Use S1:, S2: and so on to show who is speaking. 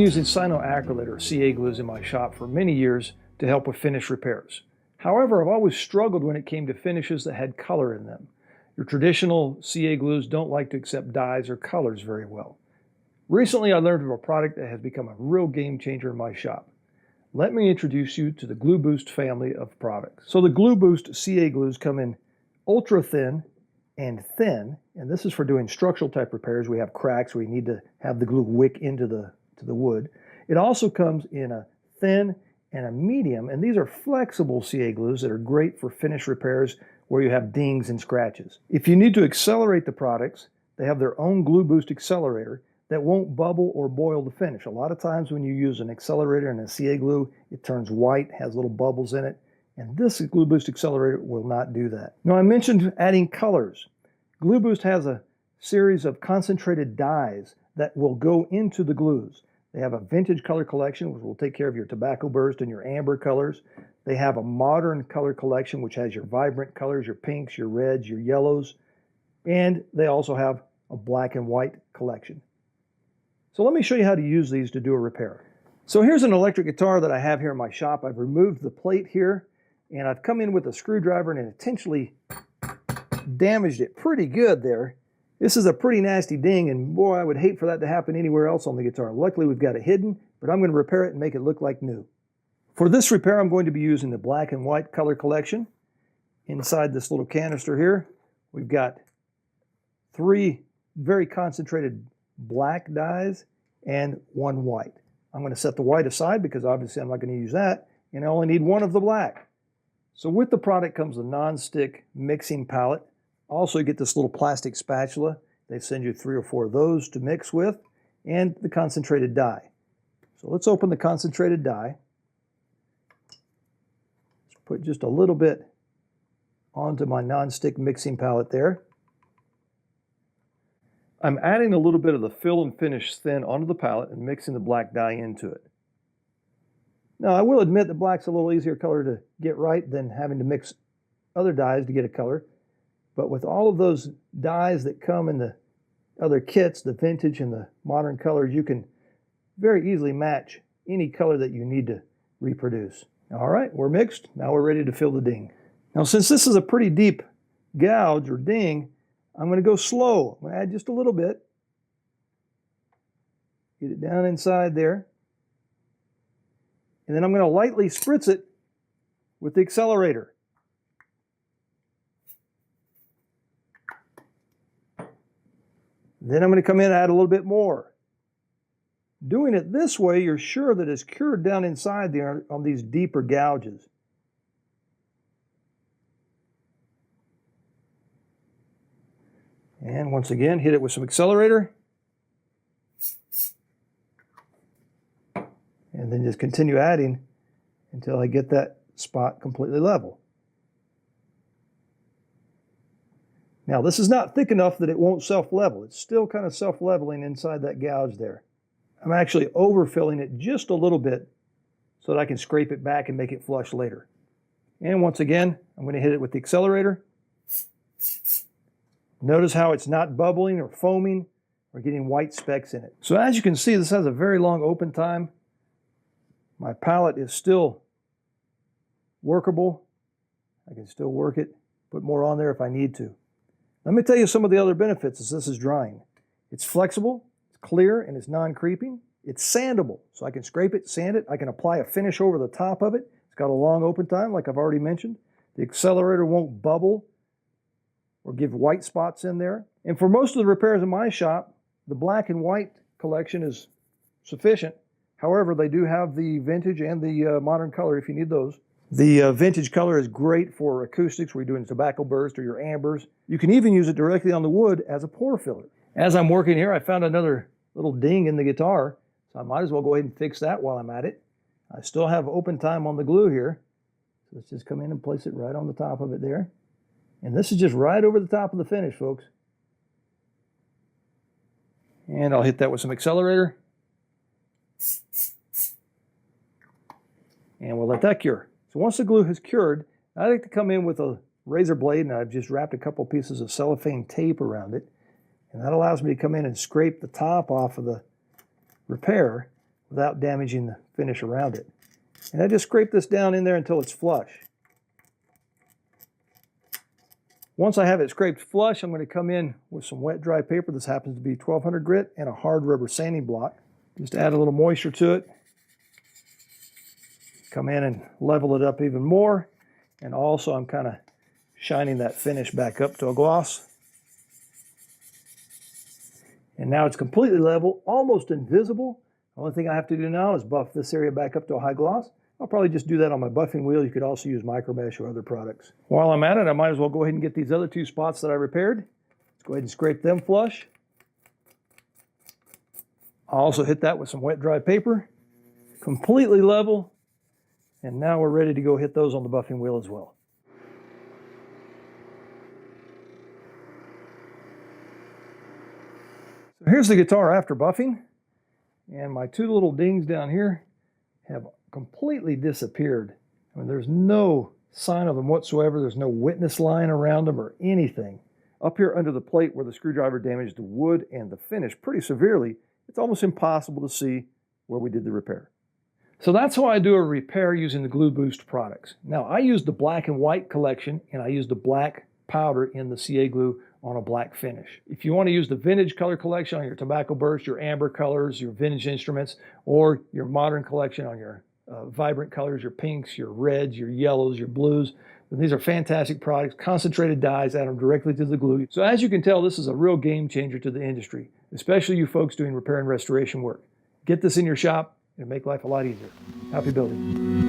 S1: using cyanoacrylate or CA glues in my shop for many years to help with finish repairs. However, I've always struggled when it came to finishes that had color in them. Your traditional CA glues don't like to accept dyes or colors very well. Recently, I learned of a product that has become a real game changer in my shop. Let me introduce you to the GluBoost family of products. So the GluBoost CA glues come in ultra thin and thin, and this is for doing structural type repairs. We have cracks where you need to have the glue wick into the wood. It also comes in a thin and a medium, and these are flexible CA glues that are great for finish repairs where you have dings and scratches. If you need to accelerate the products, they have their own GluBoost accelerator that won't bubble or boil the finish. A lot of times when you use an accelerator and a CA glue, it turns white, has little bubbles in it, and this GluBoost accelerator will not do that. Now, I mentioned adding colors. GluBoost has a series of concentrated dyes that will go into the glues. They have a vintage color collection, which will take care of your tobacco burst and your amber colors. They have a modern color collection, which has your vibrant colors, your pinks, your reds, your yellows. And they also have a black and white collection. So let me show you how to use these to do a repair. So here's an electric guitar that I have here in my shop. I've removed the plate here, and I've come in with a screwdriver and intentionally damaged it pretty good there. This is a pretty nasty ding, and boy, I would hate for that to happen anywhere else on the guitar. Luckily, we've got it hidden, but I'm going to repair it and make it look like new. For this repair, I'm going to be using the black and white color collection. Inside this little canister here, we've got 3 very concentrated black dyes and 1 white. I'm going to set the white aside because obviously I'm not going to use that, and I only need 1 of the black. So with the product comes the non-stick mixing palette. Also, you get this little plastic spatula. They send you 3 or 4 of those to mix with, and the concentrated dye. So let's open the concentrated dye. Let's put just a little bit onto my non-stick mixing palette there. I'm adding a little bit of the fill and finish thin onto the palette and mixing the black dye into it. Now, I will admit that black's a little easier color to get right than having to mix other dyes to get a color. But with all of those dyes that come in the other kits, the vintage and the modern colors, you can very easily match any color that you need to reproduce. All right, we're mixed. Now we're ready to fill the ding. Now, since this is a pretty deep gouge or ding, I'm going to go slow. I'm going to add just a little bit. Get it down inside there. And then I'm going to lightly spritz it with the accelerator. Then I'm going to come in and add a little bit more. Doing it this way, you're sure that it's cured down inside there on these deeper gouges. And once again, hit it with some accelerator. And then just continue adding until I get that spot completely level. Now, this is not thick enough that it won't self-level. It's still kind of self-leveling inside that gouge there. I'm actually overfilling it just a little bit so that I can scrape it back and make it flush later. And once again, I'm going to hit it with the accelerator. Notice how it's not bubbling or foaming or getting white specks in it. So as you can see, this has a very long open time. My palette is still workable. I can still work it, put more on there if I need to. Let me tell you some of the other benefits as this is drying. It's flexible, it's clear, and it's non-creeping. It's sandable, so I can scrape it, sand it. I can apply a finish over the top of it. It's got a long open time, like I've already mentioned. The accelerator won't bubble or give white spots in there. And for most of the repairs in my shop, the black and white collection is sufficient. However, they do have the vintage and the modern color if you need those. The vintage color is great for acoustics where you're doing tobacco burst or your ambers. You can even use it directly on the wood as a pore filler. As I'm working here, I found another little ding in the guitar, so I might as well go ahead and fix that while I'm at it. I still have open time on the glue here. So let's just come in and place it right on the top of it there. And this is just right over the top of the finish, folks. And I'll hit that with some accelerator. And we'll let that cure. So once the glue has cured, I like to come in with a razor blade, and I've just wrapped a couple pieces of cellophane tape around it. And that allows me to come in and scrape the top off of the repair without damaging the finish around it. And I just scrape this down in there until it's flush. Once I have it scraped flush, I'm going to come in with some wet dry paper. This happens to be 1200 grit and a hard rubber sanding block. Just add a little moisture to it. Come in and level it up even more. And also I'm kind of shining that finish back up to a gloss. And now it's completely level, almost invisible. The only thing I have to do now is buff this area back up to a high gloss. I'll probably just do that on my buffing wheel. You could also use micromesh or other products. While I'm at it, I might as well go ahead and get these other two spots that I repaired. Let's go ahead and scrape them flush. I'll also hit that with some wet dry paper. Completely level. And now we're ready to go hit those on the buffing wheel as well. So here's the guitar after buffing. And my two little dings down here have completely disappeared. I mean, there's no sign of them whatsoever. There's no witness line around them or anything. Up here under the plate where the screwdriver damaged the wood and the finish pretty severely, it's almost impossible to see where we did the repair. So that's how I do a repair using the GluBoost products. Now, I use the black and white collection, and I use the black powder in the CA glue on a black finish. If you want to use the vintage color collection on your tobacco burst, your amber colors, your vintage instruments, or your modern collection on your vibrant colors, your pinks, your reds, your yellows, your blues, then these are fantastic products, concentrated dyes, add them directly to the glue. So as you can tell, this is a real game changer to the industry, especially you folks doing repair and restoration work. Get this in your shop and make life a lot easier. Happy building.